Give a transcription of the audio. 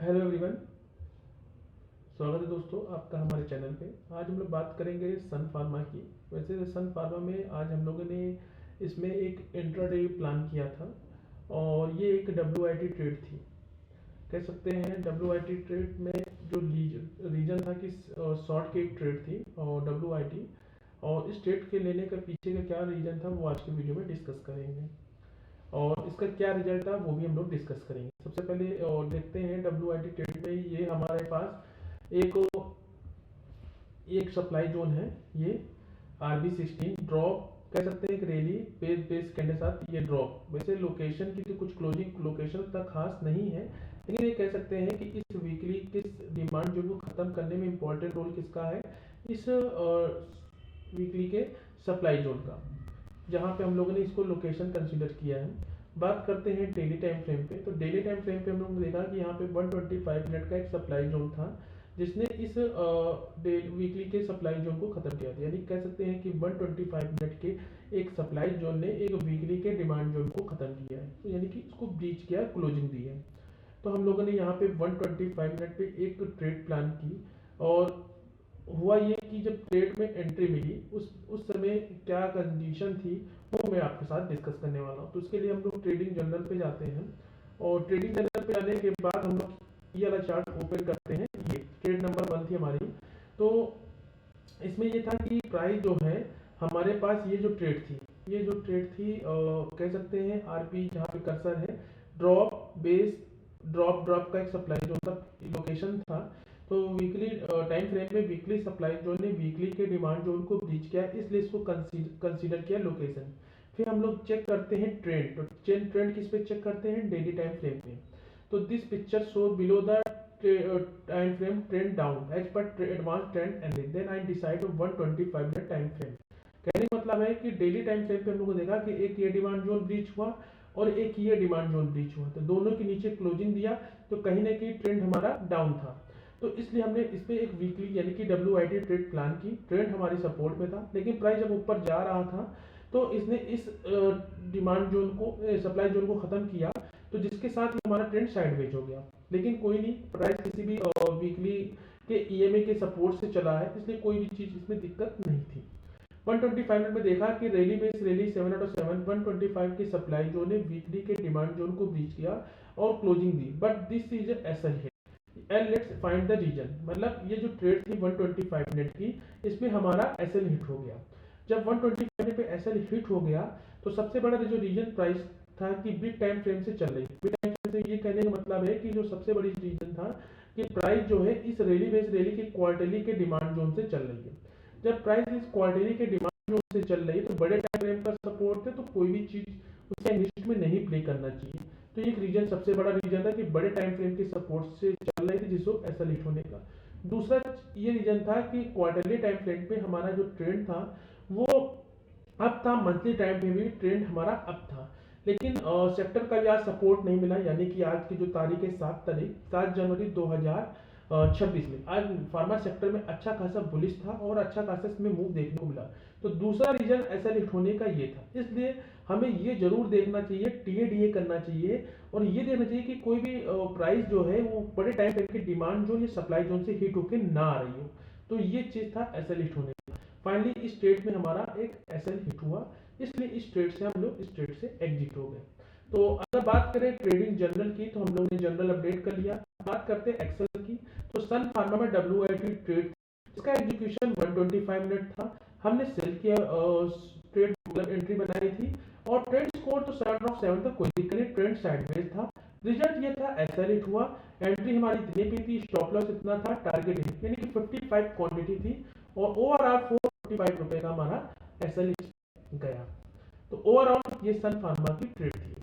Hello everyone, स्वागत है दोस्तों आपका हमारे चैनल पे। आज हम लोग बात करेंगे सन फार्मा की। वैसे सन फार्मा में आज हम लोगों ने इसमें एक इंट्राडे प्लान किया था और ये एक WIT ट्रेड थी। कह सकते हैं WIT ट्रेड में जो रीजन था कि शॉर्ट की एक ट्रेड थी और WIT, और इस ट्रेड के लेने का पीछे का क्या रीजन था वो आज के वीडियो में डिस्कस करेंगे और इसका क्या रिजल्ट था वो भी हम लोग डिस्कस करेंगे। सबसे पहले देखते हैं WIT ट्रेड में ये हमारे पास एक एक सप्लाई जोन है। ये RB16 ड्रॉप कह सकते हैं, एक रैली बेस के साथ ये ड्रॉप। वैसे लोकेशन की तो कुछ क्लोजिंग लोकेशन तक खास नहीं है, लेकिन ये कह सकते हैं कि इस वीकली किस डिमांड जोन को ख़त्म करने में इम्पोर्टेंट रोल किसका है, इस वीकली के सप्लाई जोन का, जहाँ पे हम लोगों ने इसको लोकेशन कंसीडर किया है। बात करते हैं डेली टाइम फ्रेम पे। तो डेली टाइम फ्रेम पे हम लोगों ने देखा कि यहाँ पे 125 मिनट का एक सप्लाई जोन था जिसने इस वीकली के सप्लाई जोन को खत्म किया था। यानी कह सकते हैं कि 125 मिनट के एक सप्लाई जोन ने एक वीकली के डिमांड जोन को खत्म किया है, तो यानी कि इसको ब्रीच किया, क्लोजिंग दी है। तो हम लोगों ने यहाँ पे 125 मिनट पे एक ट्रेड प्लान की और हुआ ये कि जब ट्रेड में एंट्री मिली उस समय क्या कंडीशन थी वो मैं आपके साथ डिस्कस करने वाला हूँ। तो उसके लिए हम लोग ट्रेडिंग जर्नल पे जाते हैं और ट्रेडिंग जर्नल पे जाने के बाद हम लोग ये वाला चार्ट ओपन करते हैं। ये ट्रेड नंबर 1 थी हमारी। तो इसमें ये था कि प्राइस जो है हमारे पास, ये जो ट्रेड थी, कह सकते हैं RP जहाँ पे कर्सर है, ड्रॉप बेस ड्रॉप का एक सप्लाई जोन था, लोकेशन था। तो वीकली टाइम फ्रेम में वीकली सप्लाई जोन ने वीकली के डिमांड जोन को ब्रीच किया, इसलिए इसको कंसीडर किया लोकेशन। फिर हम लोग चेक करते हैं ट्रेंड। तो ट्रेंड किस पे चेक करते हैं? डेली टाइम फ्रेम पे। तो this picture show below the time frame trend down as per advanced trend and then I decide on 125 minute time frame. कहने का मतलब है कि डेली टाइम फ्रेम पे हम लोग को देखा कि एक ये डिमांड जोन ब्रीच हुआ और एक ये डिमांड जोन ब्रीच हुआ, तो दोनों के नीचे क्लोजिंग दिया, तो कहीं ना कहीं ट्रेंड हमारा डाउन था। तो इसलिए हमने इस पे एक वीकली यानी कि WIT ट्रेड प्लान की। ट्रेंड हमारी सपोर्ट में था, लेकिन प्राइस जब ऊपर जा रहा था तो इसने इस डिमांड जोन को, सप्लाई जोन को खत्म किया, तो जिसके साथ ही हमारा ट्रेंड साइडवेज हो गया। लेकिन कोई नहीं, प्राइस किसी भी वीकली के EMA के सपोर्ट से चला है, इसलिए कोई भी चीज इसमें दिक्कत नहीं थी। 125 मिनट में देखा कि rally base rally 7 out of 7 125 की सप्लाई जोन ने वीकली के डिमांड जोन को ब्रीच किया और क्लोजिंग दी, but this is SL hit and let's find the reason. मतलब ये जो ट्रेड थी 125 मिनट की, इसमें हमारा एसएल हिट हो गया। जब 125 मिनट पे एसएल हिट हो गया तो सबसे बड़ा जो रीजन प्राइस था कि बिग टाइम फ्रेम से चल रही। बिग टाइम फ्रेम से ये कहने का मतलब है कि जो सबसे बड़ी रीजन था कि प्राइस जो है इस रैली बेस रैली के क्वार्टरली के डिमांड जोन से चल रही है। जब प्राइस इस क्वार्टरली के डिमांड जोन से चल रही है तो बड़े टाइम फ्रेम का सपोर्ट है, तो कोई भी चीज उसके लिस्ट में नहीं प्ले करना चाहिए। तो एक रीजन, सबसे बड़ा रीजन था कि बड़े टाइम फ्रेम के सपोर्ट से चल रही थी, जिसको एसएल हिट होने का। दूसरा ये रीजन था कि क्वार्टरली टाइम फ्रेम पे हमारा जो ट्रेंड था वो अप था, मंथली टाइम पे भी ट्रेंड हमारा अप था, लेकिन सेक्टर का भी आज सपोर्ट नहीं मिला। यानी कि आज की जो तारीख है 7 जनवरी 2026 में आज फार्मा सेक्टर में अच्छा खासा बुलिश था और अच्छा खासा इसमें मूव देखने को मिला। तो दूसरा रीजन ऐसा लिट होने का ये था। इसलिए हमें ये जरूर देखना चाहिए, TADA करना चाहिए और ये देखना चाहिए कि कोई भी प्राइस जो है वो बड़े टाइम फ्रेम की डिमांड जोन या सप्लाई जोन से हिट होकर ना आ रही हो। तो ये चीज था ऐसा लिट होने का। फाइनली इस ट्रेड में हमारा एक एसएल हिट हुआ, इसलिए इस ट्रेड से हम लोग इस ट्रेड से एग्जिट हो गए। तो अगर बात करें ट्रेडिंग जनरल की, तो हम लोग ने जनरल अपडेट कर लिया। बात करते हैं एक्सेल की। तो सन फार्मा में WIT ट्रेड, इसका एग्जीक्यूशन 125 मिनट था। हमने सेल किया, ट्रेड मतलब एंट्री बनाई थी और ट्रेड स्कोर तो 7 ऑफ 7 था, कोई दिक्कत नहीं, ट्रेंड साइडवेज था। रिजल्ट ये था एसएल हिट हुआ, एंट्री हमारी इतने पे थी, स्टॉप लॉस इतना था, टारगेट हिट यानी कि 55 क्वांटिटी थी और ओवरऑल 455 रुपए का हमारा एसएल गया। तो ओवरऑल ये सन फार्मा की ट्रेड थी।